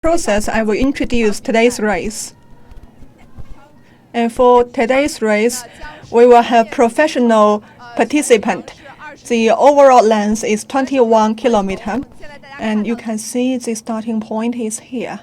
process, I will introduce today's race. And for today's race, we will have professional participant. The overall length is 21 kilometers, and you can see the starting point is here.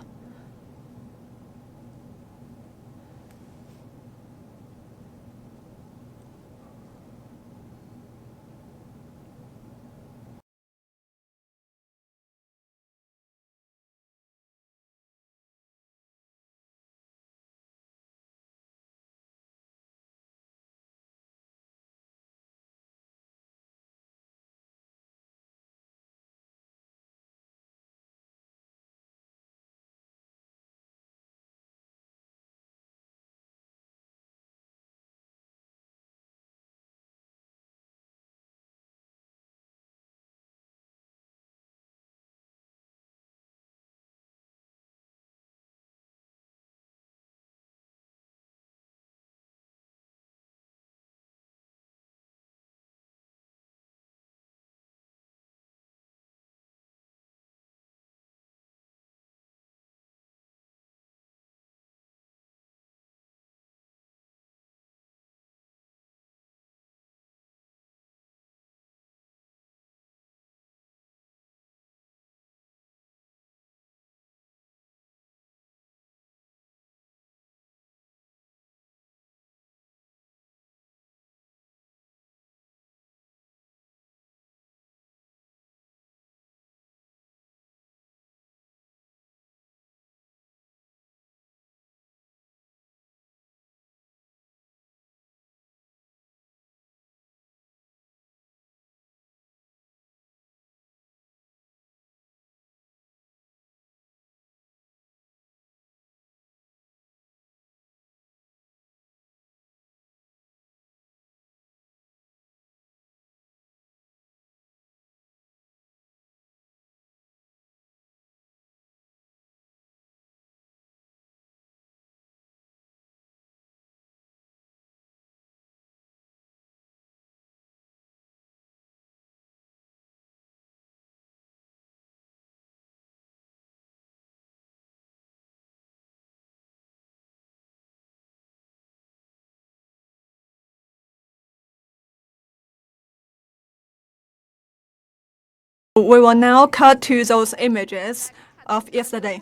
We will now cut to those images of yesterday.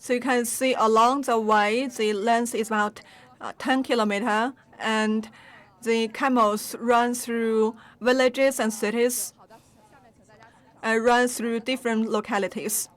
So you can see along the way, the length is about 10 kilometers, and the camels run through villages and cities and run through different localities.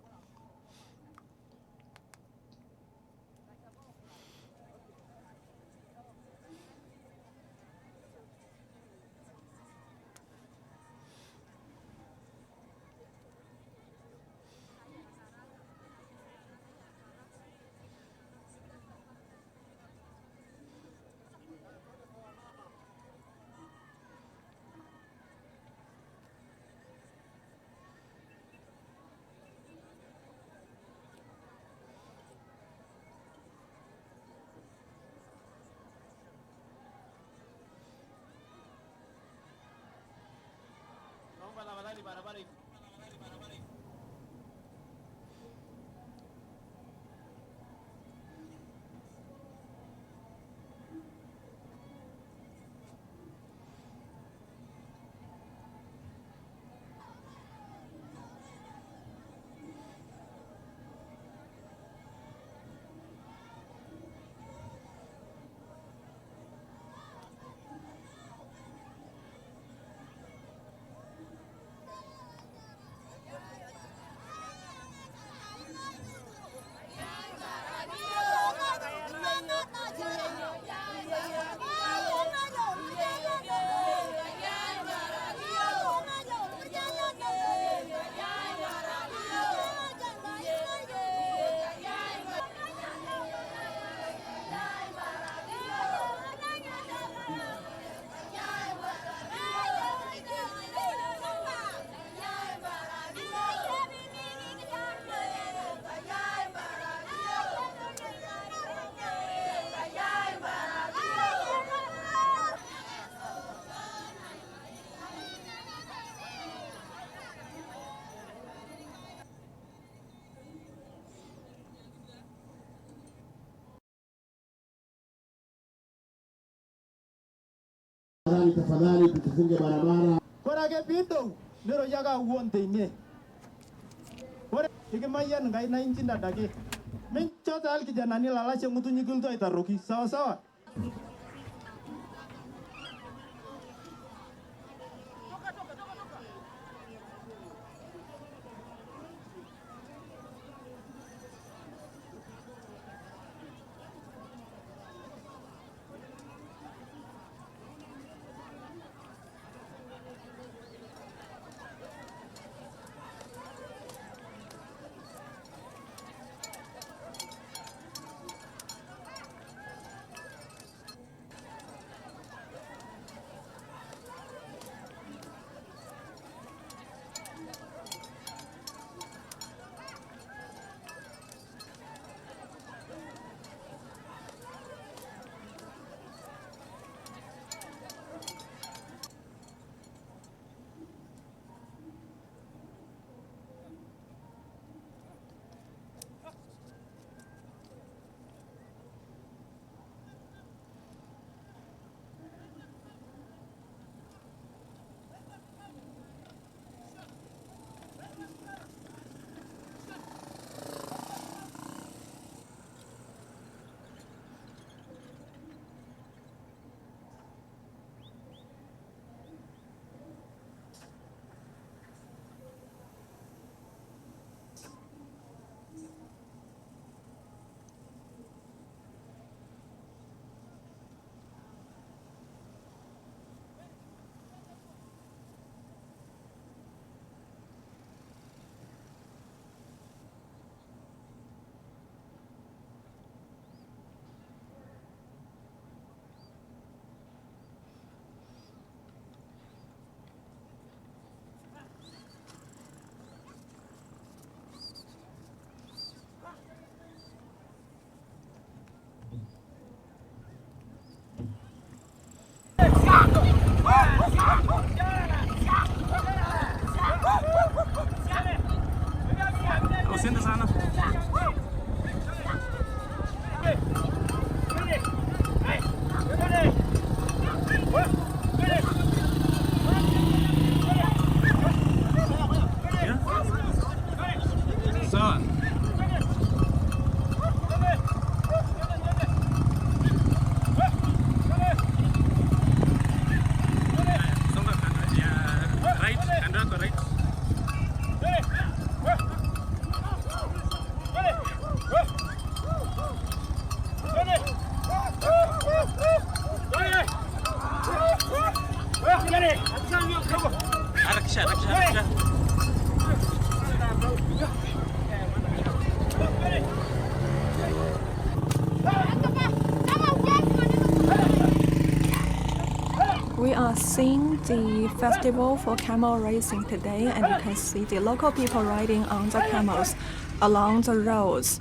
We are seeing the festival for camel racing today, and you can see the local people riding on the camels along the roads.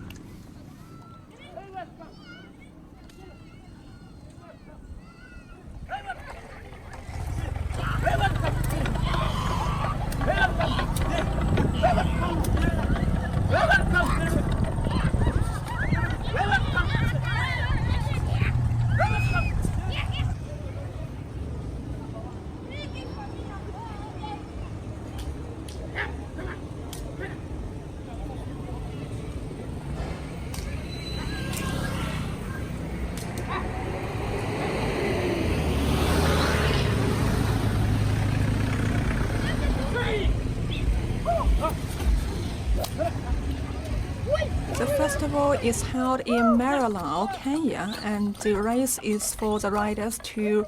The festival is held in Maralal, Kenya, and the race is for the riders to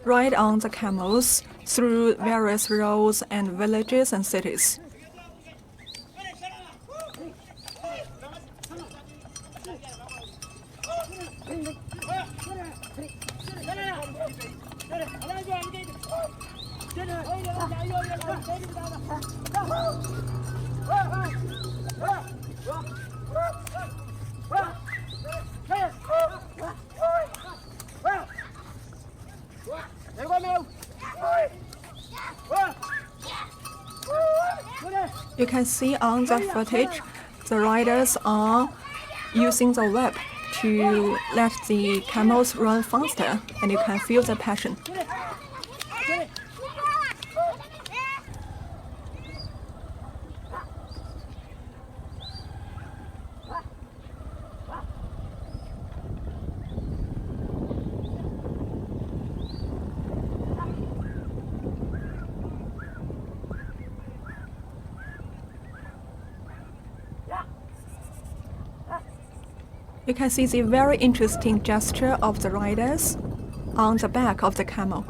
ride on the camels through various roads and villages and cities. You can see on the footage, the riders are using the whip to let the camels run faster, and you can feel the passion. You can see the very interesting gesture of the riders on the back of the camel.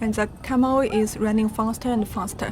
And the camel is running faster and faster.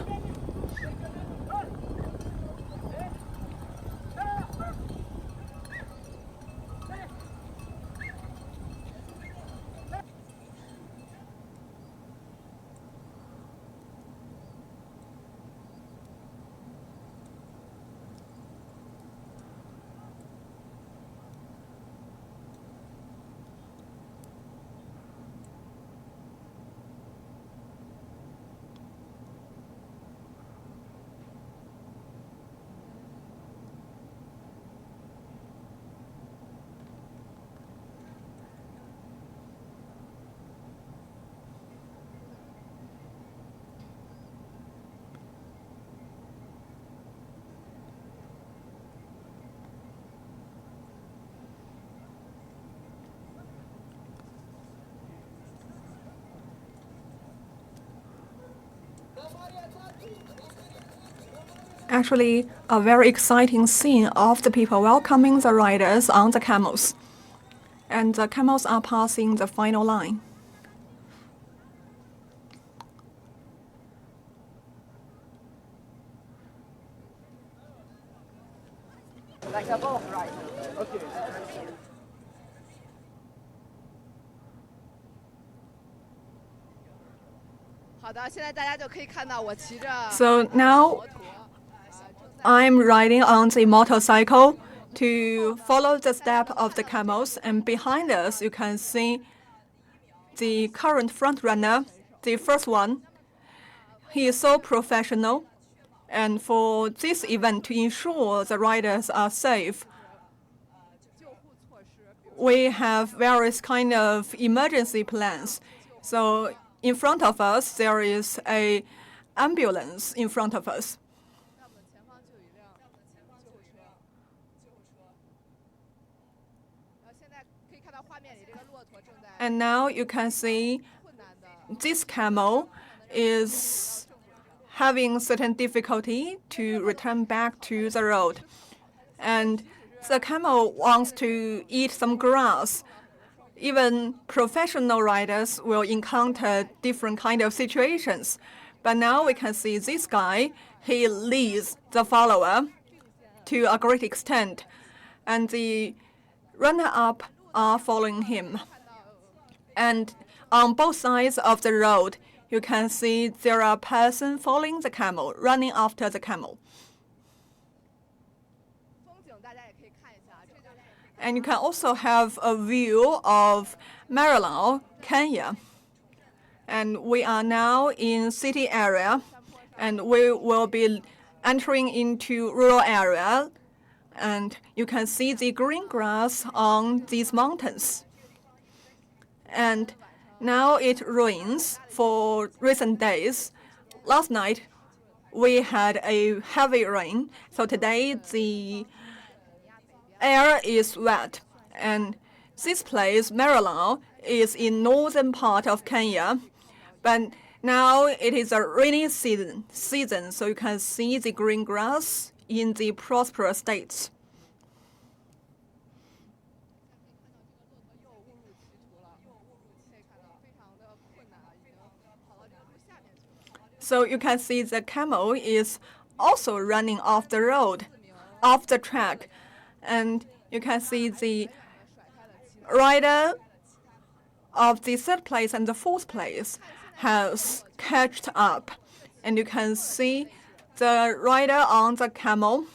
Actually, a very exciting scene of the people welcoming the riders on the camels. And the camels are passing the final line. Like a boat ride. Okay. So now I'm riding on the motorcycle to follow the step of the camels, and behind us you can see the current front runner, the first one. He is so professional, and for this event to ensure the riders are safe, we have various kind of emergency plans. So in front of us there is an ambulance in front of us. And now you can see this camel is having certain difficulty to return back to the road. And the camel wants to eat some grass. Even professional riders will encounter different kind of situations. But now we can see this guy, he leads the follower to a great extent. And the runner-up are following him. And on both sides of the road, you can see there are persons following the camel, running after the camel. And you can also have a view of Maralal, Kenya. And we are now in city area, and we will be entering into rural area. And you can see the green grass on these mountains. And now it rains for recent days. Last night, we had a heavy rain. So today, the air is wet. And this place, Maralal, is in northern part of Kenya. But now it is a rainy season, so you can see the green grass in the prosperous states. So you can see the camel is also running off the road, off the track. And you can see the rider of the third place and the fourth place has catched up. And you can see the rider on the camel.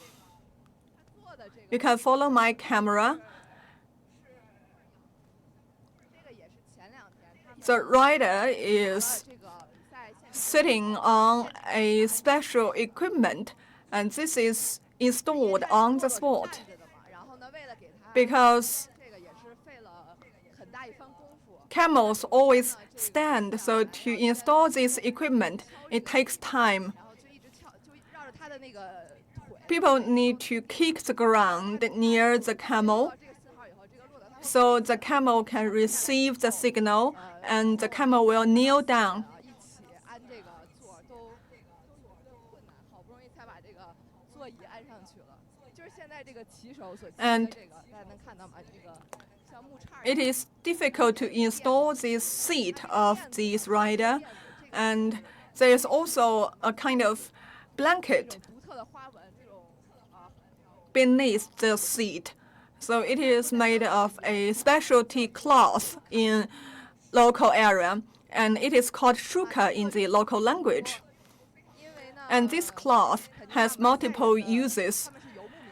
You can follow my camera. The rider is sitting on a special equipment, and this is installed on the spot because camels always stand. So to install this equipment, it takes time. People need to kick the ground near the camel, so the camel can receive the signal, and the camel will kneel down. And it is difficult to install this seat of this rider, and there is also a kind of blanket beneath the seat. So it is made of a specialty cloth in local area, and it is called shuka in the local language. And this cloth has multiple uses.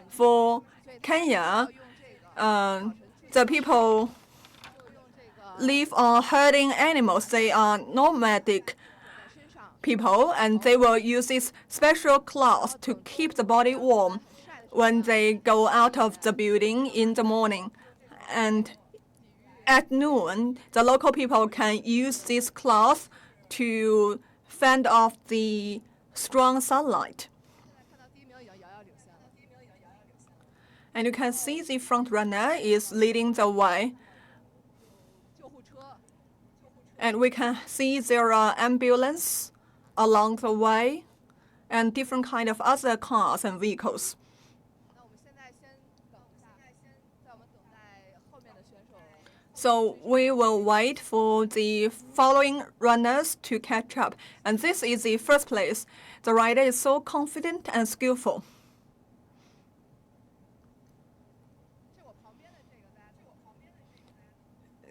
For Kenya, the people live on herding animals. They are nomadic people, and they will use this special cloth to keep the body warm when they go out of the building in the morning. And at noon, the local people can use this cloth to fend off the strong sunlight. And you can see the front runner is leading the way. And we can see there are ambulances along the way and different kind of other cars and vehicles. So we will wait for the following runners to catch up. And this is the first place. The rider is so confident and skillful.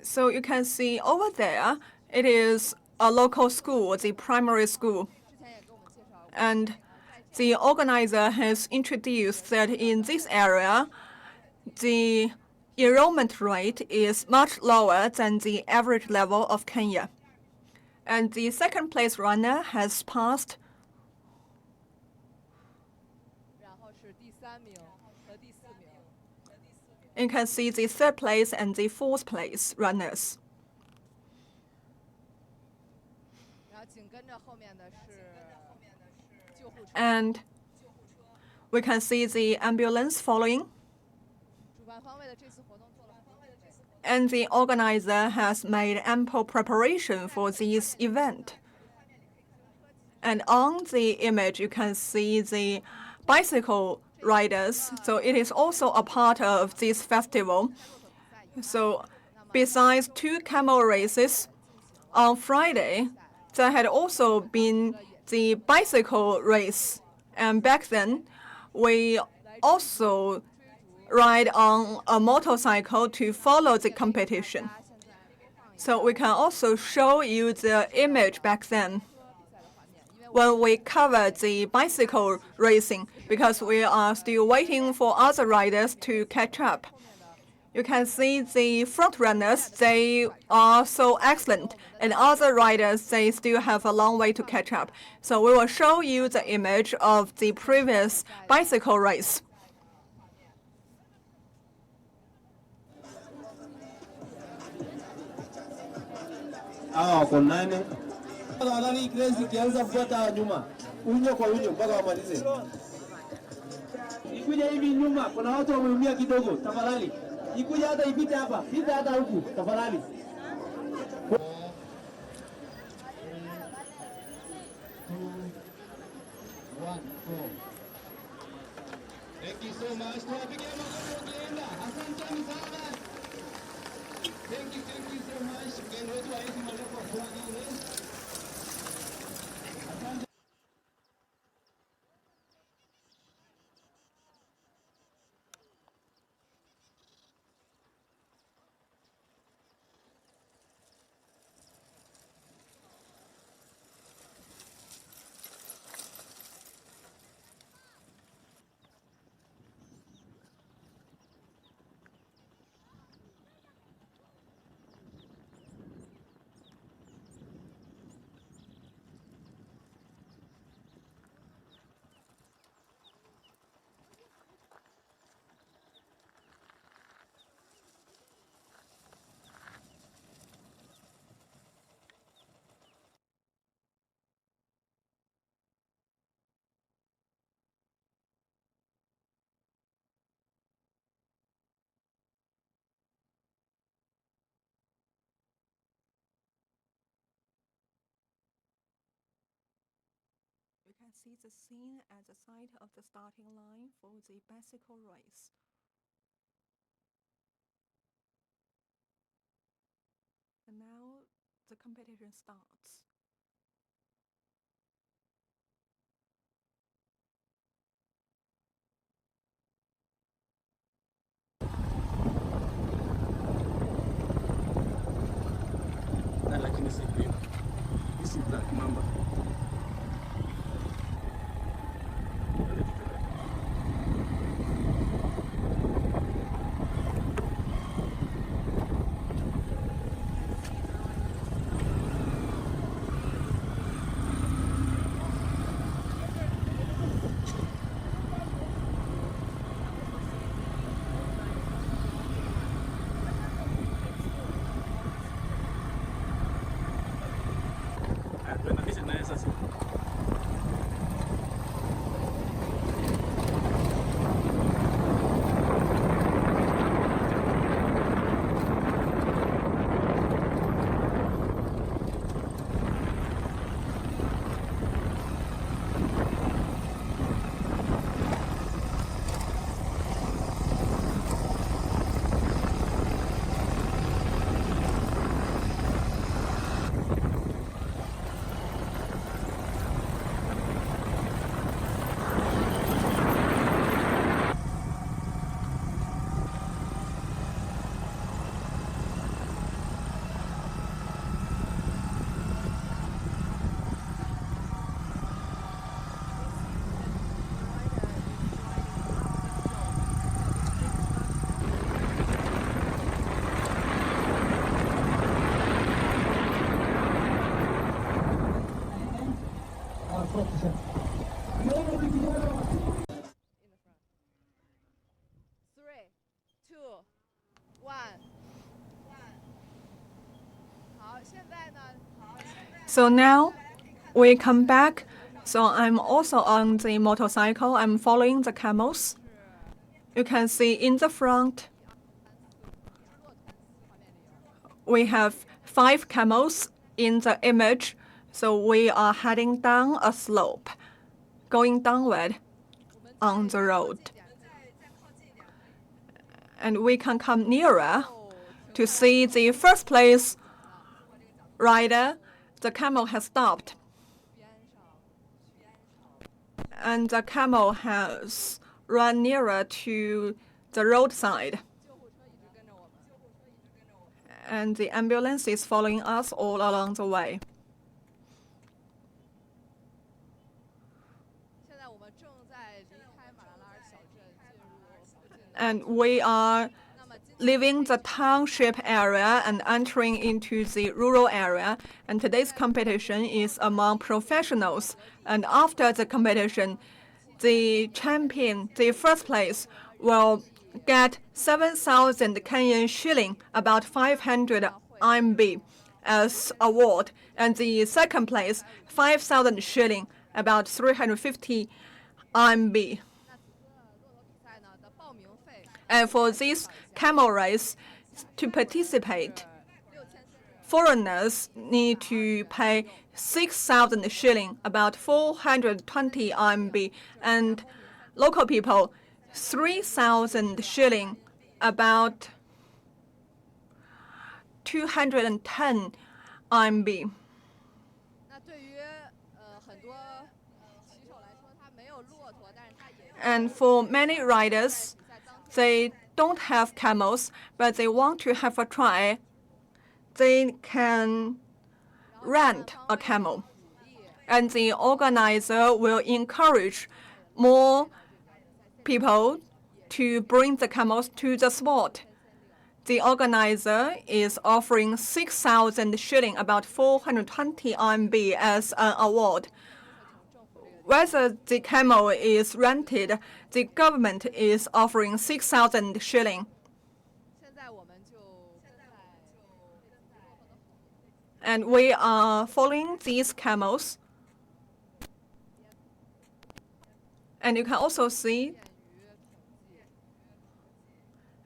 So you can see over there, it is a local school, the primary school. And the organizer has introduced that in this area, the enrollment rate is much lower than the average level of Kenya. And the second place runner has passed. You can see the third place and the fourth place runners. And we can see the ambulance following. And the organizer has made ample preparation for this event. And on the image, you can see the bicycle riders. So it is also a part of this festival. So besides 2 camel races, on Friday, there had also been the bicycle race. And back then, we also ride on a motorcycle to follow the competition. So we can also show you the image back then when we covered the bicycle racing, because we are still waiting for other riders to catch up. You can see the front runners, they are so excellent, and other riders, they still have a long way to catch up. So we will show you the image of the previous bicycle race. Tafadhali Grace ikianza kufuata nyuma, unyo kwa unyo mpaka wamalize. Ikuja hivi nyuma, kuna watu wameumia kidogo, tafadhali. Ikuja hata ipite hapa, pita hata huku, tafadhali. Thank you so much. Thank you so much. can see the scene at the side of the starting line for the bicycle race. And now the competition starts. Lakini si green. This is black mamba. So now we come back. So I'm also on the motorcycle. I'm following the camels. You can see in the front, we have 5 camels in the image. So we are heading down a slope, going downward on the road. And we can come nearer to see the first place rider. The camel has stopped. And the camel has run nearer to the roadside. And the ambulance is following us all along the way. And we are leaving the township area and entering into the rural area. And today's competition is among professionals. And after the competition, the champion, the first place, will get 7,000 Kenyan shilling, about 500 RMB, as award. And the second place, 5,000 shilling, about 350 RMB. And for this camel race, to participate, foreigners need to pay 6,000 shilling, about 420 RMB, and local people 3,000 shilling, about 210 RMB. And for many riders, they don't have camels, but they want to have a try. They can rent a camel. And the organizer will encourage more people to bring the camels to the sport. The organizer is offering 6,000 shilling, about 420 RMB, as an award. Whether the camel is rented, the government is offering 6,000 shilling. And we are following these camels. And you can also see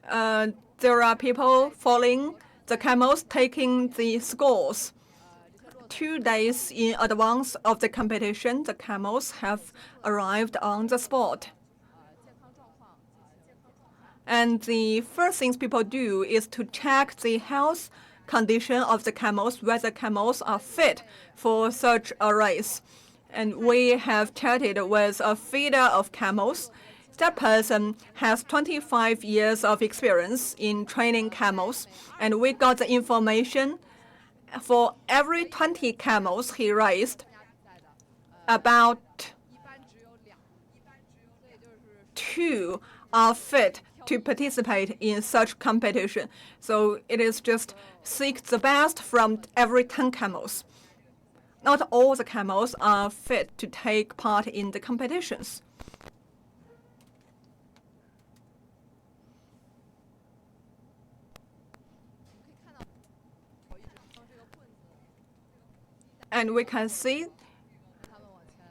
there are people following the camels, taking the scores 2 days in advance of the competition, the camels have arrived on the spot. And the first things people do is to check the health condition of the camels, whether camels are fit for such a race. And we have chatted with a feeder of camels. That person has 25 years of experience in training camels, and we got the information for every 20 camels he raised, about 2 are fit to participate in such competition. So it is just seek the best from every 10 camels. Not all the camels are fit to take part in the competitions. And we can see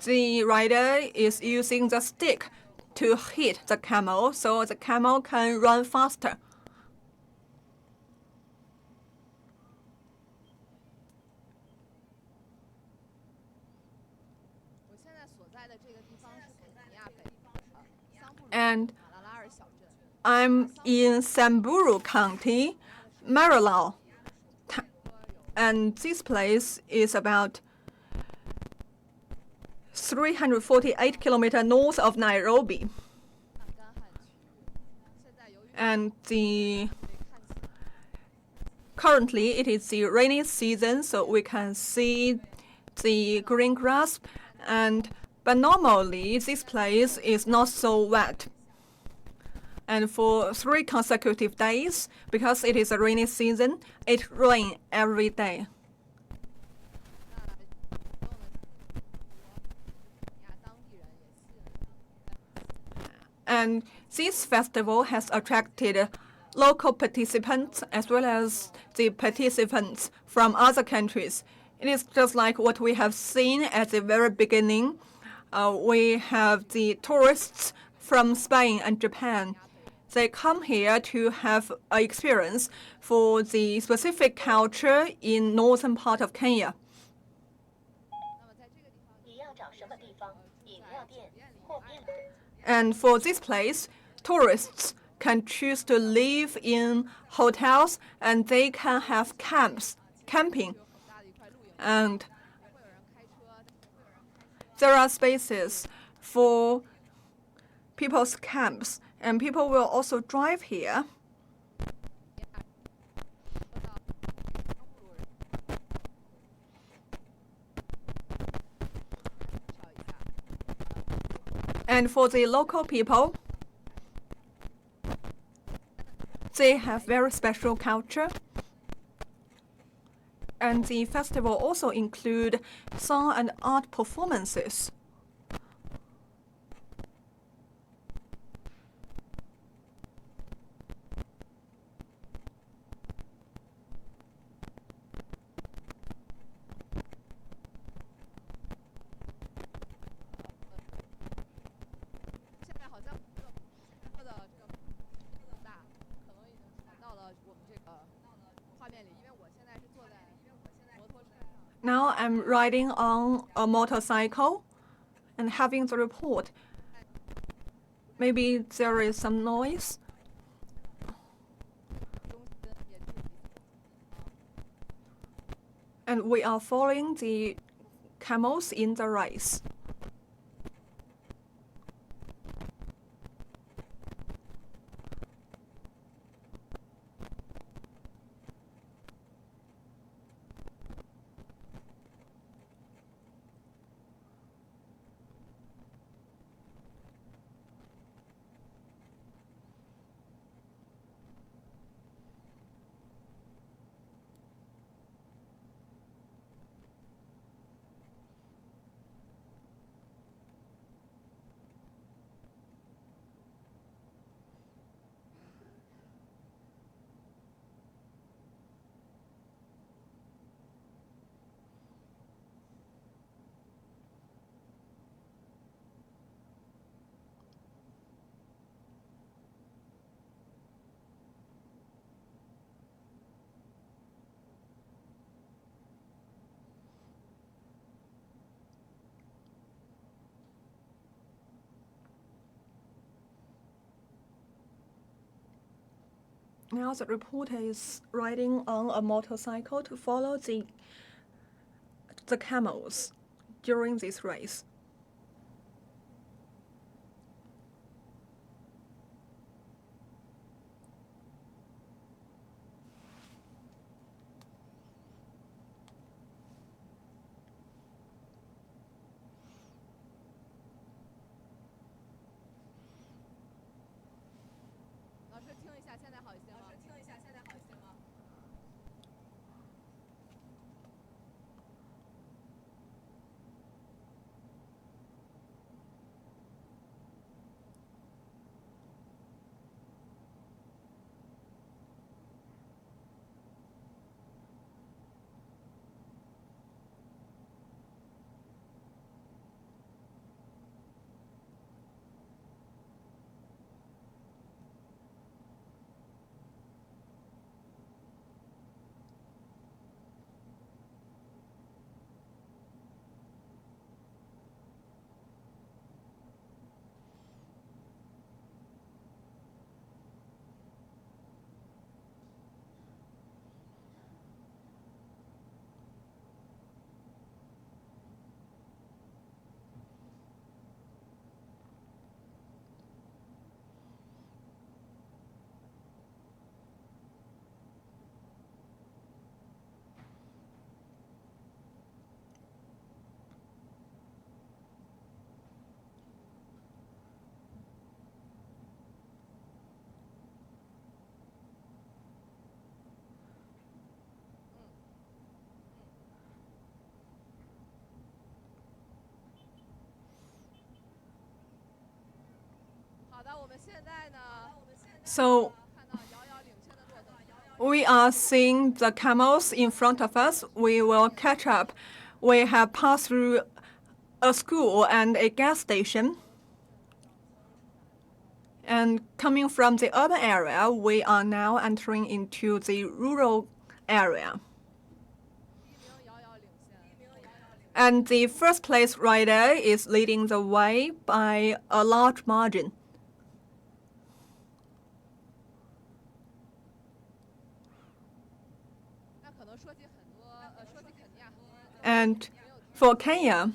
the rider is using the stick to hit the camel so the camel can run faster. And I'm in Samburu County, Maralal. And this place is about 348 kilometers north of Nairobi. And currently it is the rainy season, so we can see the green grass. But normally this place is not so wet. And for 3 consecutive days, because it is a rainy season, it rains every day. And this festival has attracted local participants as well as the participants from other countries. It is just like what we have seen at the very beginning. We have the tourists from Spain and Japan. They come here to have an experience for the specific culture in northern part of Kenya. And for this place, tourists can choose to live in hotels and they can have camping. And there are spaces for people's camps, and people will also drive here. And for the local people, they have very special culture. And the festival also include song and art performances. Now I'm riding on a motorcycle and having the report. Maybe there is some noise. And we are following the camels in the race. Now the reporter is riding on a motorcycle to follow the camels during this race. So we are seeing the camels in front of us. We will catch up. We have passed through a school and a gas station. And coming from the urban area, we are now entering into the rural area. And the first place rider is leading the way by a large margin. And for Kenya,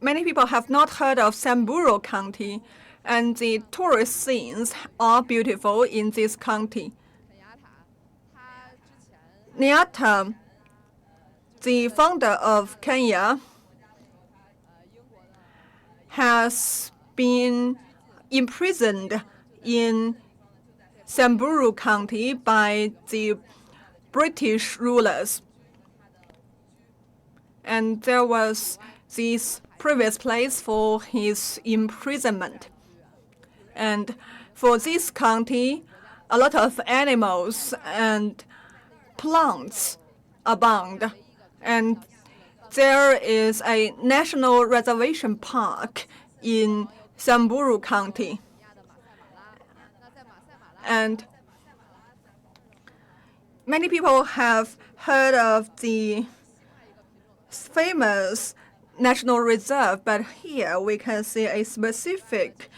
many people have not heard of Samburu County, and the tourist scenes are beautiful in this county. Kenyatta, the founder of Kenya, has been imprisoned in Samburu County by the British rulers. And there was this previous place for his imprisonment. And for this county, a lot of animals and plants abound. And there is a national reservation park in Samburu County. And many people have heard of the famous national reserve, but here we can see a specific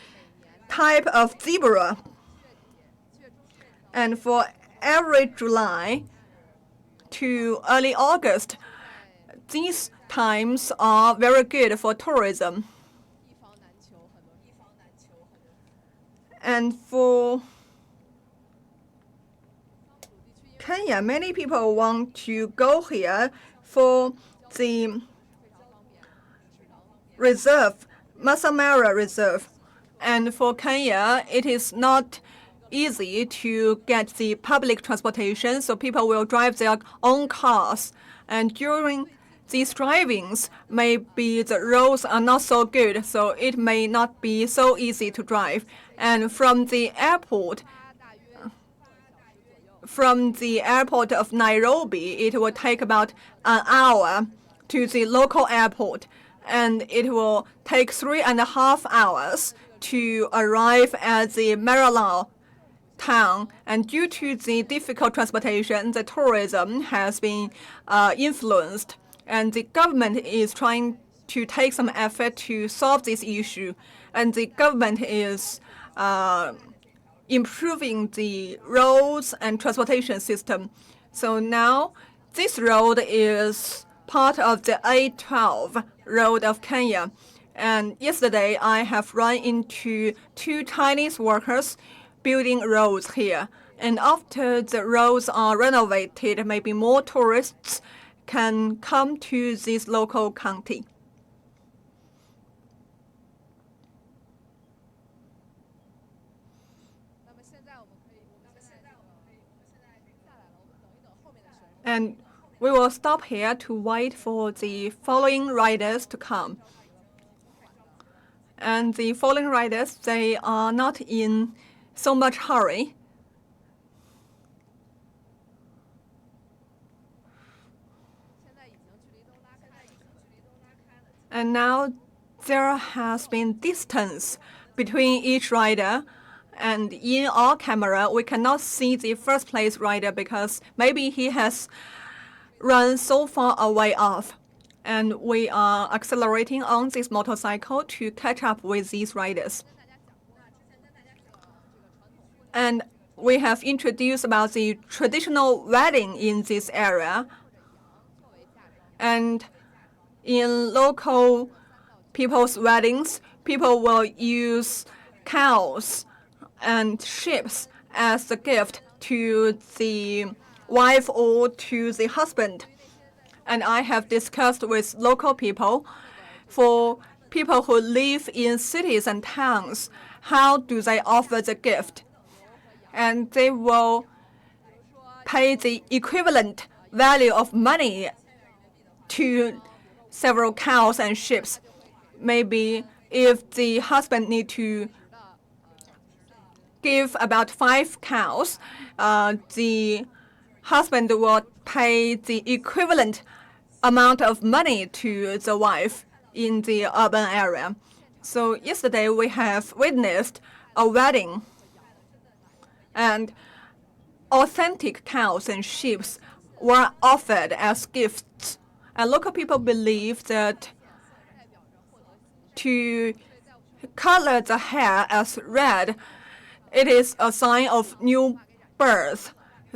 type of zebra. And for every July to early August, these times are very good for tourism. And for Kenya, many people want to go here for the reserve, Masai Mara Reserve. And for Kenya, it is not easy to get the public transportation, so people will drive their own cars. And during these drivings, maybe the roads are not so good, so it may not be so easy to drive. And from the airport of Nairobi, it will take about an hour to the local airport, and it will take 3.5 hours to arrive at the Maralal town. And due to the difficult transportation, the tourism has been influenced, and the government is trying to take some effort to solve this issue. And the government is improving the roads and transportation system. So now this road is part of the A12 road of Kenya. And yesterday I have run into 2 Chinese workers building roads here. And after the roads are renovated, maybe more tourists can come to this local county. And we will stop here to wait for the following riders to come. And the following riders, they are not in so much hurry. And now there has been distance between each rider. And in our camera, we cannot see the first place rider because maybe he has run so far away off. And we are accelerating on this motorcycle to catch up with these riders. And we have introduced about the traditional wedding in this area. And in local people's weddings, people will use cows and sheep as a gift to the wife or to the husband. And I have discussed with local people, for people who live in cities and towns, how do they offer the gift? And they will pay the equivalent value of money to several cows and sheep. Maybe if the husband need to give about 5 cows, the husband will pay the equivalent amount of money to the wife in the urban area. So yesterday we have witnessed a wedding, and authentic cows and sheep were offered as gifts. And local people believe that to color the hair as red, it is a sign of new birth.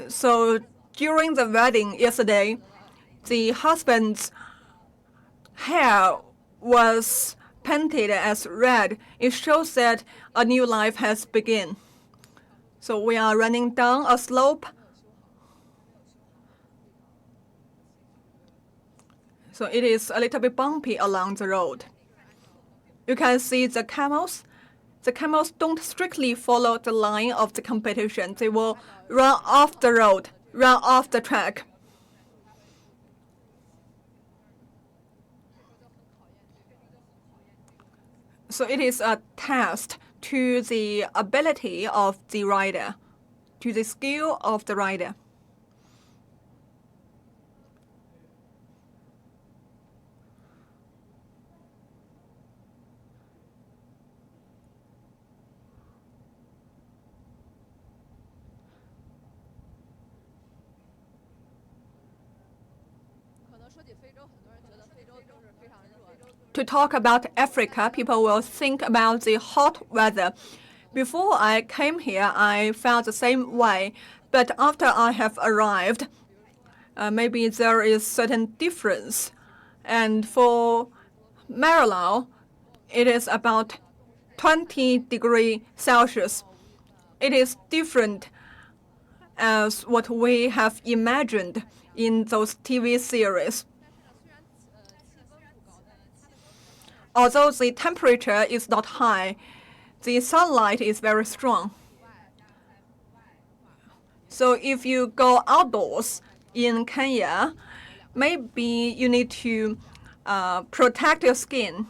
So during the wedding yesterday, the husband's hair was painted as red. It shows that a new life has begun. So we are running down a slope. So it is a little bit bumpy along the road. You can see the camels. The camels don't strictly follow the line of the competition. They will run off the road, run off the track. So it is a test to the ability of the rider, to the skill of the rider. To talk about Africa, people will think about the hot weather. Before I came here, I felt the same way. But after I have arrived, maybe there is certain difference. And for Maralal, it is about 20 degrees Celsius. It is different as what we have imagined in those TV series. Although the temperature is not high, the sunlight is very strong. So if you go outdoors in Kenya, maybe you need to protect your skin.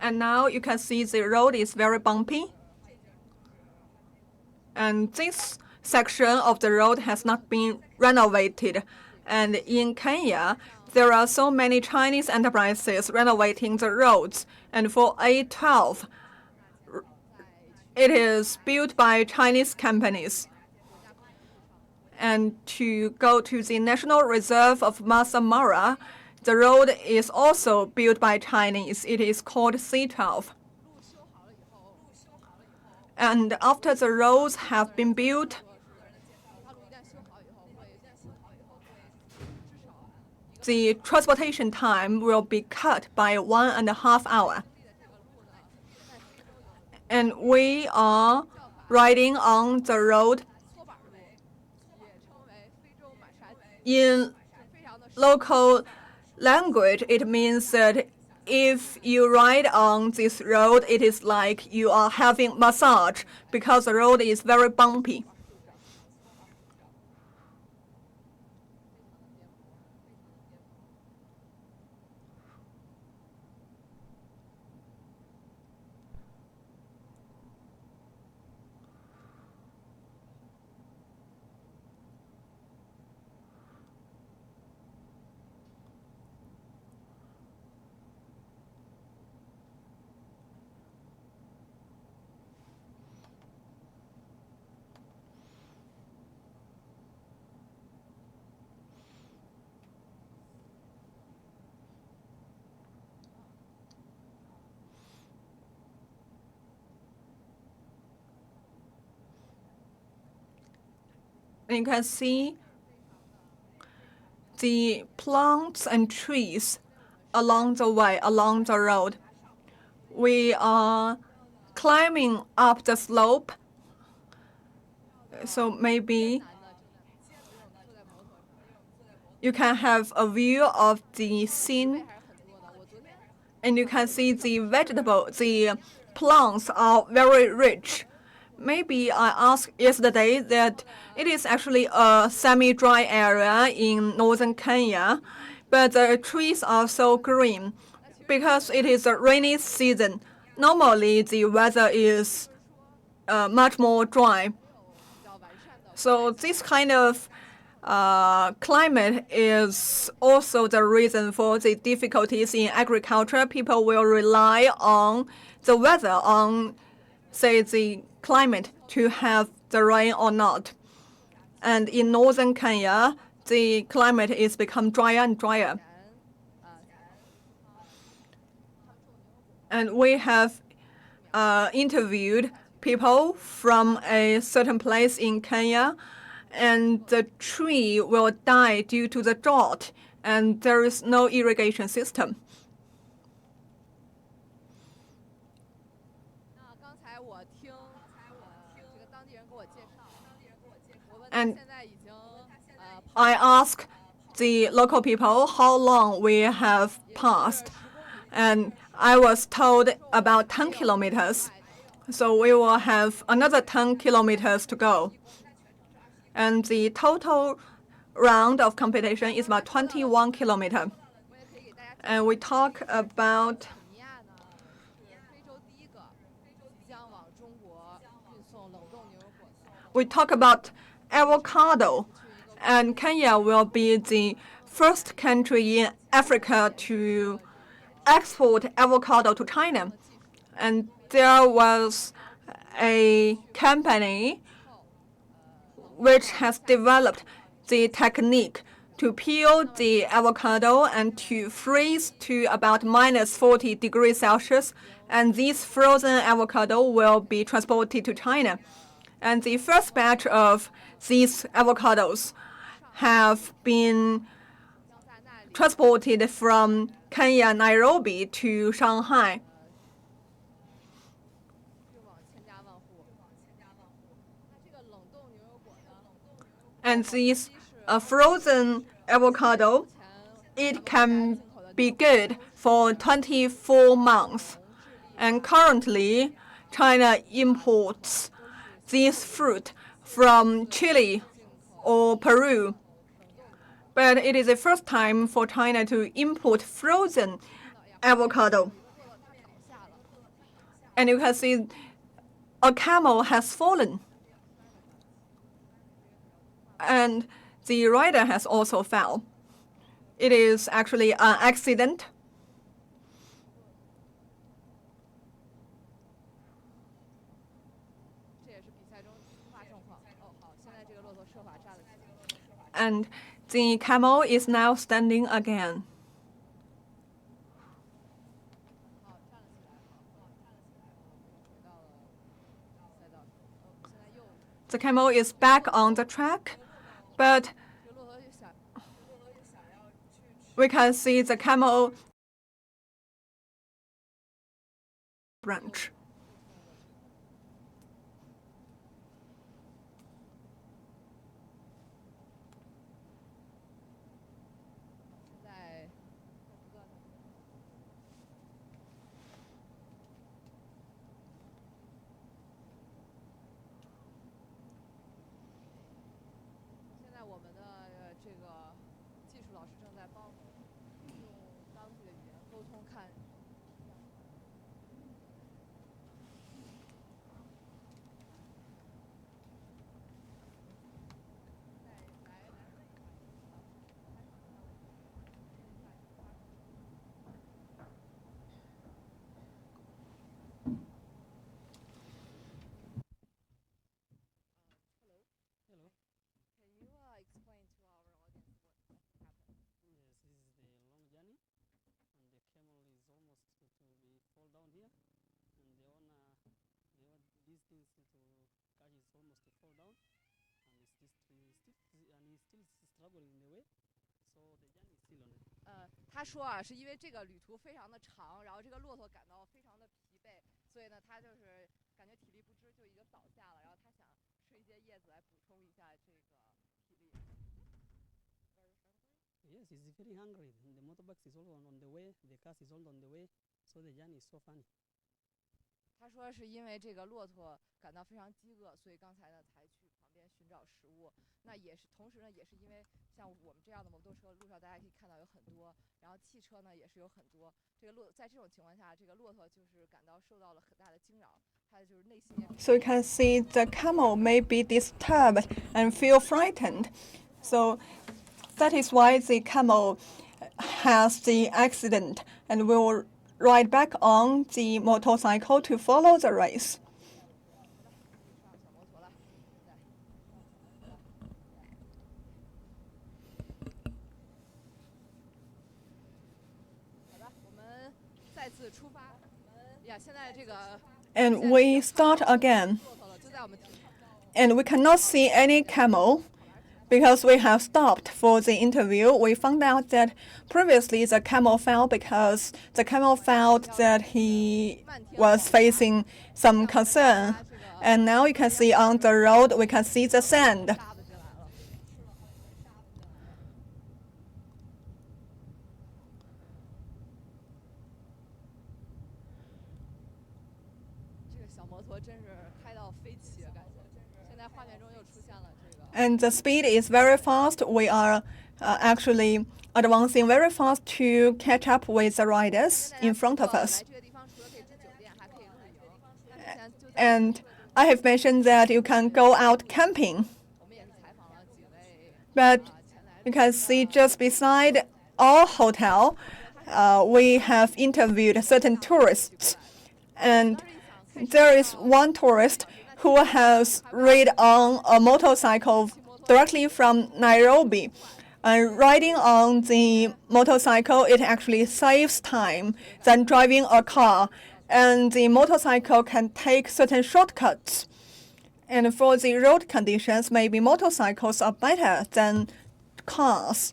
And now you can see the road is very bumpy. And this section of the road has not been renovated. And in Kenya, there are so many Chinese enterprises renovating the roads. And for A12, it is built by Chinese companies. And to go to the National Reserve of Masai Mara, the road is also built by Chinese. It is called C12. And after the roads have been built, the transportation time will be cut by 1.5 hours. And we are riding on the road. In local language, it means that if you ride on this road, it is like you are having massage because the road is very bumpy. And you can see the plants and trees along the way, along the road. We are climbing up the slope, so maybe you can have a view of the scene, and you can see the plants are very rich. Maybe I asked yesterday that it is actually a semi-dry area in northern Kenya, but the trees are so green because it is a rainy season. Normally, the weather is much more dry. So this kind of climate is also the reason for the difficulties in agriculture. People will rely on the weather, on, say, the climate to have the rain or not. And in northern Kenya, the climate is become drier and drier. And we have interviewed people from a certain place in Kenya, and the tree will die due to the drought, and there is no irrigation system. And I asked the local people how long we have passed, and I was told about 10 kilometers. So we will have another 10 kilometers to go. And the total round of competition is about 21 kilometers. And we talk about avocado, and Kenya will be the first country in Africa to export avocado to China. And there was a company which has developed the technique to peel the avocado and to freeze to about minus 40 degrees Celsius, and this frozen avocado will be transported to China. And the first batch of these avocados have been transported from Kenya, Nairobi to Shanghai. And this frozen avocado, it can be good for 24 months. And currently, China imports this fruit from Chile or Peru. But it is the first time for China to import frozen avocado. And you can see a camel has fallen. And the rider has also fell. It is actually an accident. And the camel is now standing again. the camel is back on the track, but we can see the camel branch. struggling in the way, so the young is still on it. 他说啊，是因为这个旅途非常的长，然后这个骆驼感到非常的疲惫，所以呢，他就是感觉体力不支，就已经倒下了。然后他想吃一些叶子来补充一下这个体力。Yes, he's very hungry. The motorbike is also on the way. The car is also on the way. So the journey is so funny. 他说是因为这个骆驼感到非常饥饿，所以刚才呢才去旁边寻找食物。那也是同时呢，也是因为像我们这样的摩托车，路上大家可以看到有很多，然后汽车呢也是有很多。这个在这种情况下，这个骆驼就是感到受到了很大的惊扰，它就是内心也。So you can see the camel may be disturbed and feel frightened. So that is why the camel has the accident and will ride back on the motorcycle to follow the race. And we start again. And we cannot see any camel because we have stopped for the interview. We found out that previously the camel fell because the camel felt that he was facing some concern. And now you can see on the road, we can see the sand. And the speed is very fast. We are actually advancing very fast to catch up with the riders in front of us. And I have mentioned that you can go out camping. But you can see just beside our hotel, we have interviewed certain tourists. And there is one tourist who has ridden on a motorcycle directly from Nairobi. And riding on the motorcycle, it actually saves time than driving a car. And the motorcycle can take certain shortcuts. And for the road conditions, maybe motorcycles are better than cars.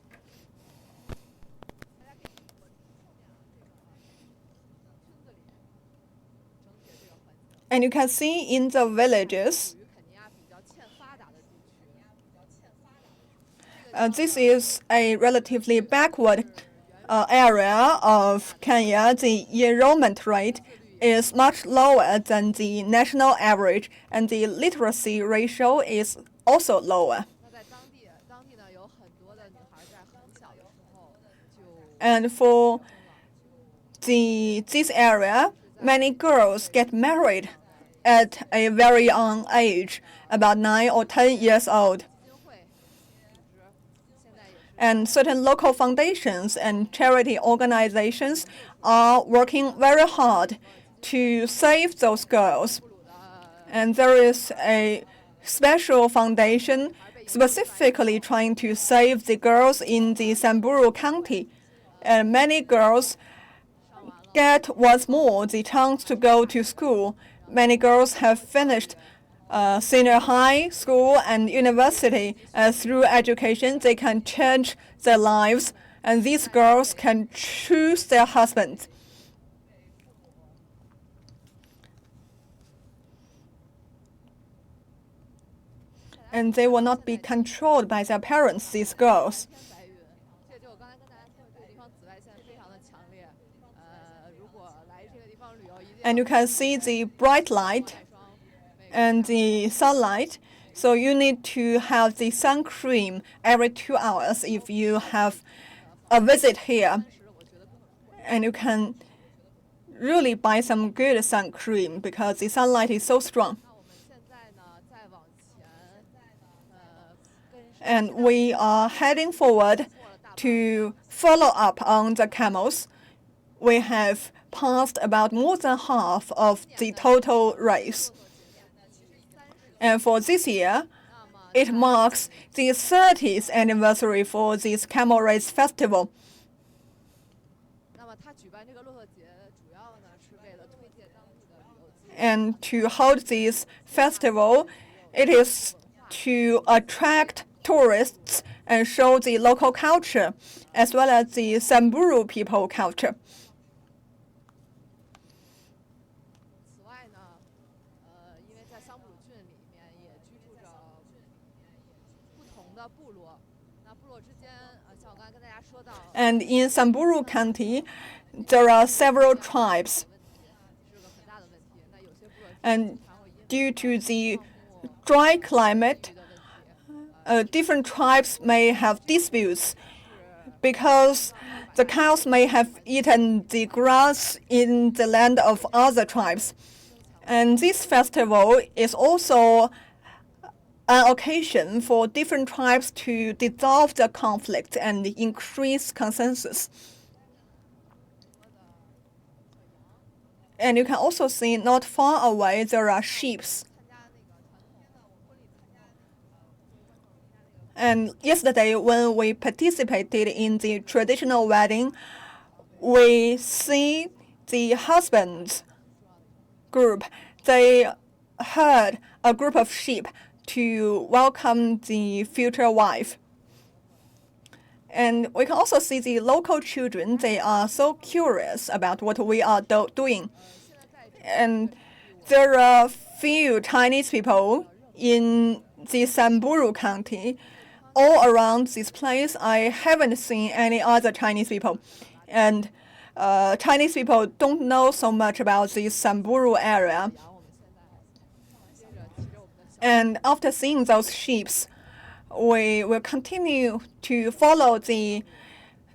And you can see in the villages, this is a relatively backward area of Kenya. The enrollment rate is much lower than the national average, and the literacy ratio is also lower. And for this area, many girls get married at a very young age, about 9 or 10 years old. And certain local foundations and charity organizations are working very hard to save those girls. And there is a special foundation specifically trying to save the girls in the Samburu County. And many girls get once more the chance to go to school. Many girls have finished senior high school and university. Through education, they can change their lives, and these girls can choose their husbands. And they will not be controlled by their parents, these girls. And you can see the bright light and the sunlight. So you need to have the sun cream every 2 hours if you have a visit here. And you can really buy some good sun cream because the sunlight is so strong. And we are heading forward to follow up on the camels. We have passed about more than half of the total race. And for this year, it marks the 30th anniversary for this camel race festival. And to hold this festival, it is to attract tourists and show the local culture, as well as the Samburu people culture. And in Samburu County, there are several tribes. And due to the dry climate, different tribes may have disputes because the cows may have eaten the grass in the land of other tribes. And this festival is also an occasion for different tribes to dissolve the conflict and increase consensus. And you can also see not far away there are sheep. And yesterday, when we participated in the traditional wedding, we see the husbands group. They herd a group of sheep to welcome the future wife. And we can also see the local children. They are so curious about what we are doing. And there are few Chinese people in the Samburu County. All around this place, I haven't seen any other Chinese people. And Chinese people don't know so much about the Samburu area. And after seeing those sheep, we will continue to follow the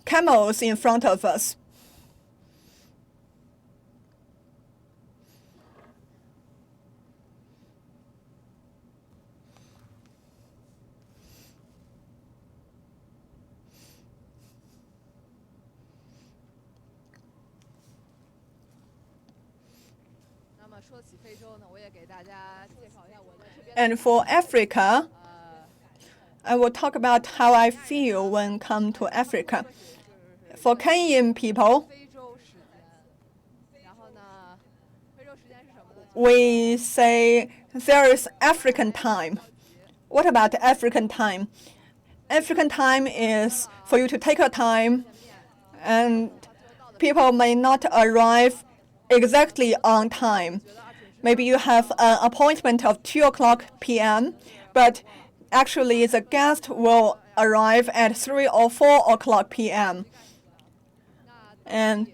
camels in front of us. And for Africa, I will talk about how I feel when come to Africa. For Kenyan people, we say there is African time. What about African time? African time is for you to take your time, and people may not arrive exactly on time. Maybe you have an appointment of 2:00 p.m., but actually the guest will arrive at 3 or 4 p.m. And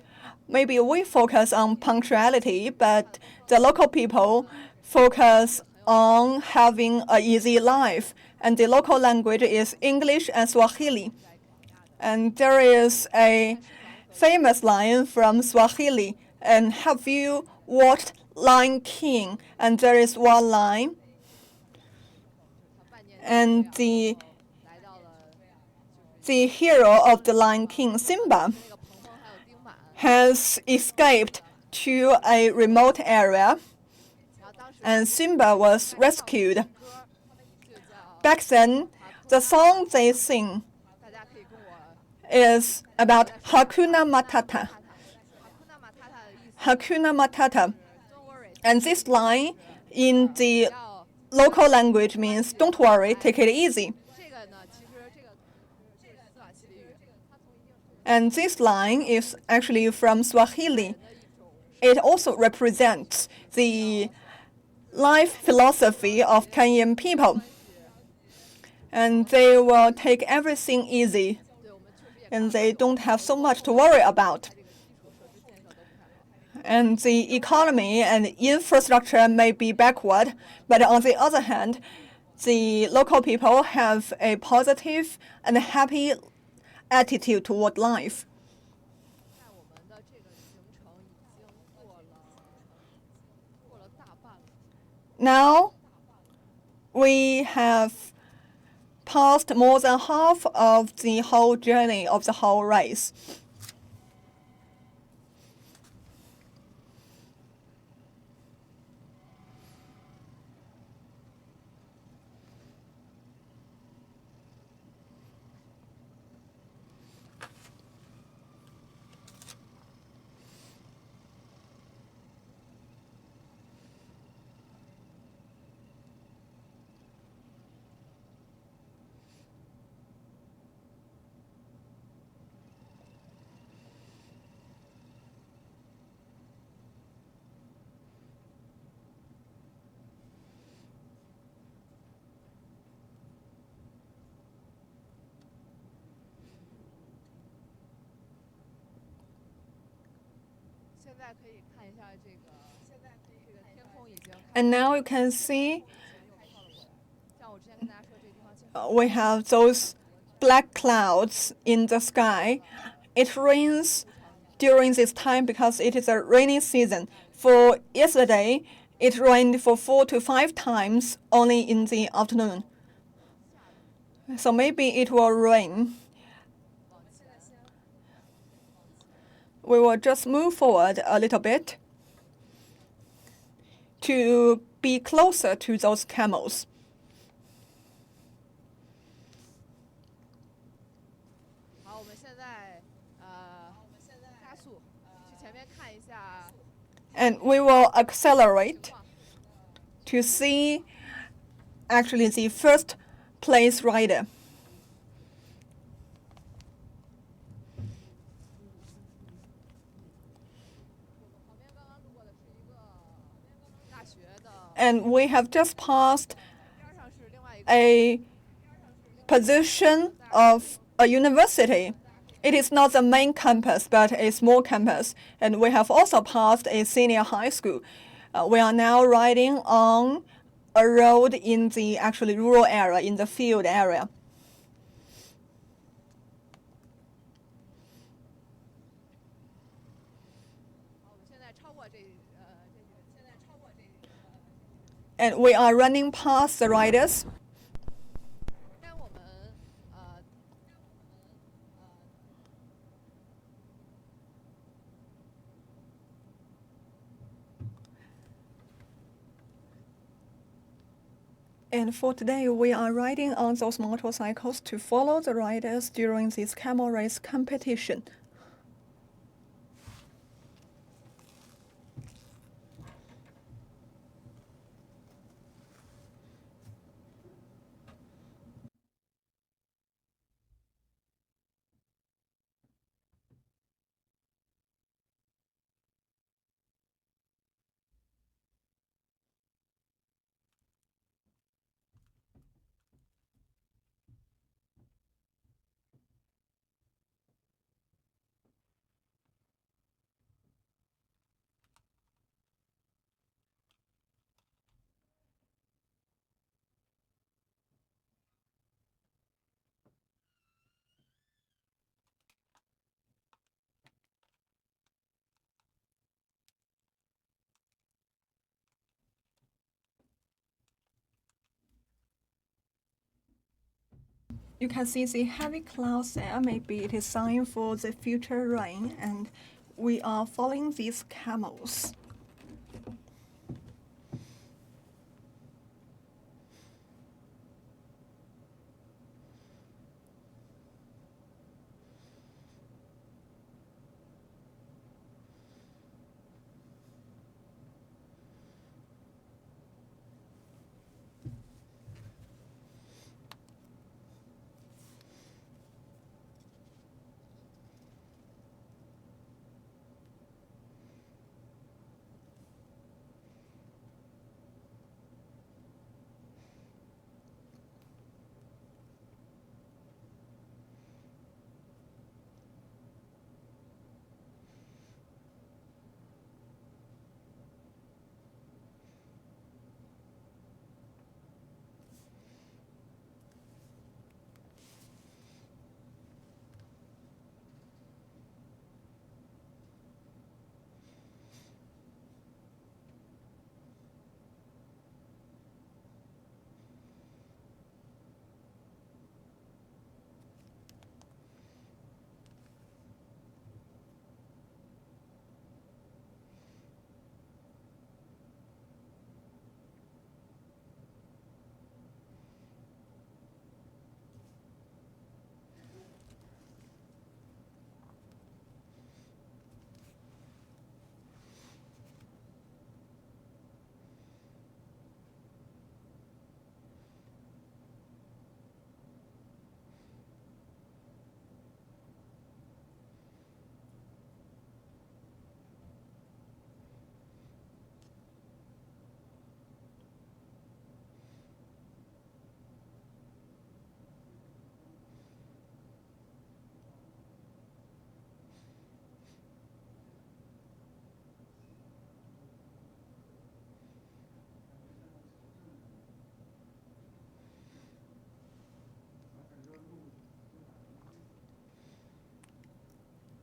maybe we focus on punctuality, but the local people focus on having an easy life. And the local language is English and Swahili. And there is a famous line from Swahili. And have you watched Lion King? And there is one line. And the hero of the Lion King, Simba, has escaped to a remote area, and Simba was rescued. Back then, the song they sing is about Hakuna Matata. Hakuna Matata. And this line in the local language means "Don't worry, take it easy." 这个呢，其实这个是斯瓦希里语， And this line is actually from Swahili. It also represents the life philosophy of Kenyan people. And they will take everything easy, 对我们确实也 and they don't have so much to worry about. 这个基础设施建设都不太好。 And the economy and infrastructure may be backward, but on the other hand, the local people have a positive and happy attitude toward life. 在我们的这个行程已经过了大半了。 Now, we have passed more than half of the whole journey of the whole race. And now you can see we have those black clouds in the sky. It rains during this time because it is a rainy season. For yesterday, it rained for 4 to 5 times only in the afternoon. So maybe it will rain. We will just move forward a little bit to be closer to those camels. And we will accelerate to see actually the first place rider. And we have just passed a position of a university. It is not the main campus, but a small campus. And we have also passed a senior high school. We are now riding on a road in the actually rural area, in the field area. And we are running past the riders. And for today, we are riding on those motorcycles to follow the riders during this camel race competition. You can see the heavy clouds there. Maybe it is sign for the future rain, and we are following these camels.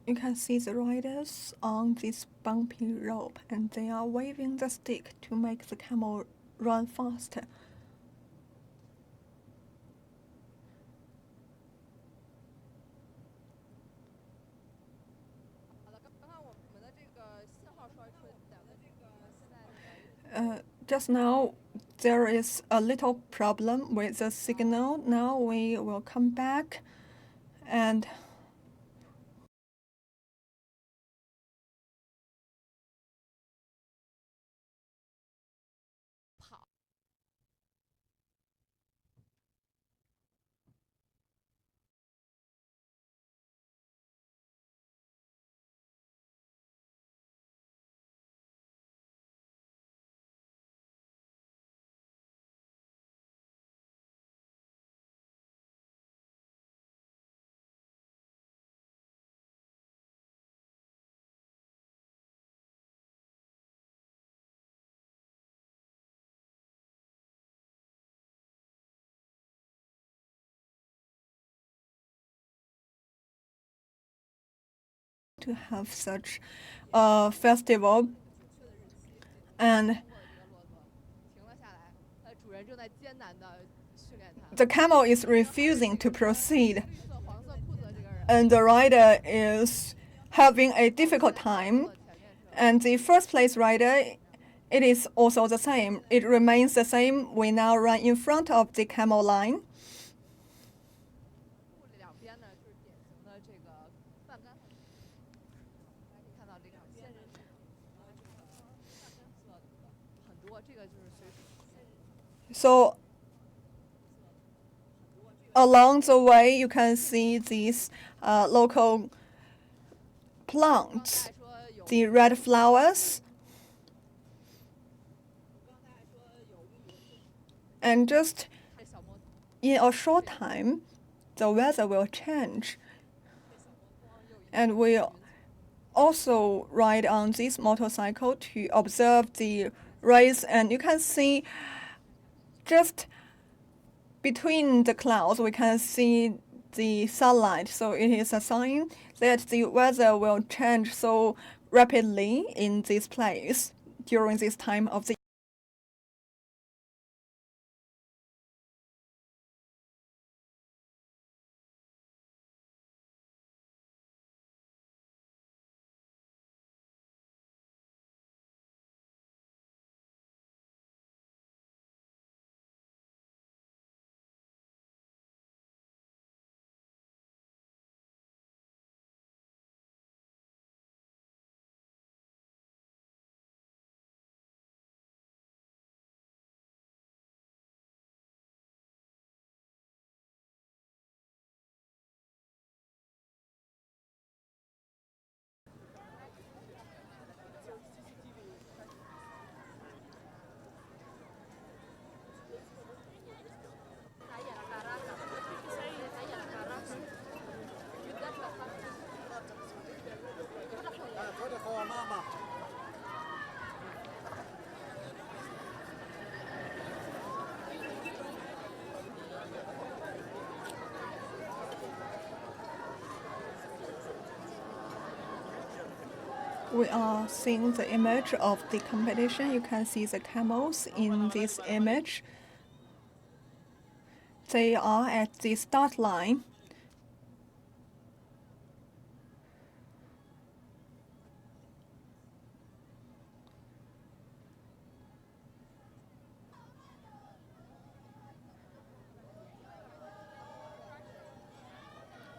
You can see the riders on this bumpy rope, and they are waving the stick to make the camel run faster. 好的，刚刚我们的这个信号说出讲的这个现在Just now, there is a little problem with the signal. Now we will come back and to have such a festival. And 停了下来，主人正在艰难地训练它。 the camel is refusing to proceed, 绿色黄色裤子的这个人 and the rider is having a difficult time. 前面是 And the first place rider, it is also the same. It remains the same. We now run in front of the camel line. 路两边呢就是典型的这个半干粉，大家可以看到这个仙人掌，这个半干色很多，这个就是随仙人掌。 So along the way, you can see these local 刚才 plants, 说有 the red flowers. And just 这小摩托， in a short time, the weather will change. And we also ride on this motorcycle to observe the race. And you can see just between the clouds, we can see the sunlight. So it is a sign that the weather will change so rapidly in this place during this time of the We are seeing the image of the competition. You can see the camels in this image. They are at the start line.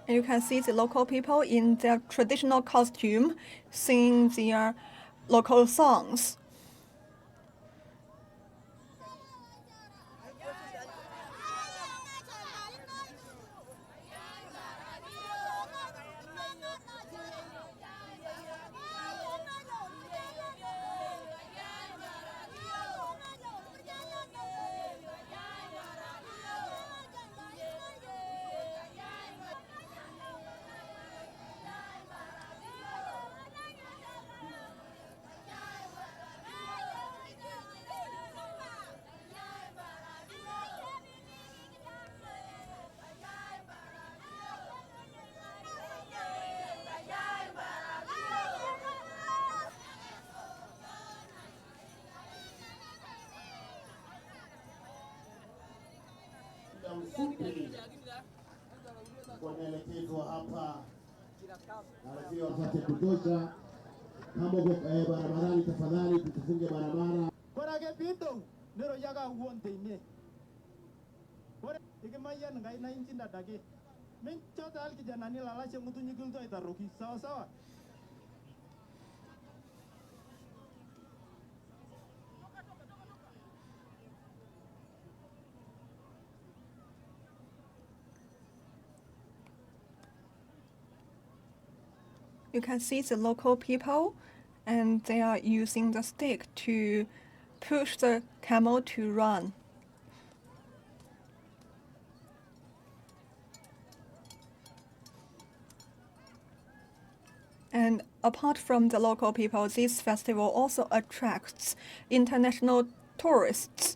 And you can see the local people in their traditional costume singing their local songs. mfupi wanaelekezwa hapa na lazima wapate kutosha. Kama uko barabarani, tafadhali tusifunge barabara. Barage bindo nero yaga uonde ine. Bora ikimaya ngai na injinda dage. Min chota al kijana ni lalashe mtu nyigulto itaruki. Sawa sawa. You can see the local people, and they are using the stick to push the camel to run. And apart from the local people, this festival also attracts international tourists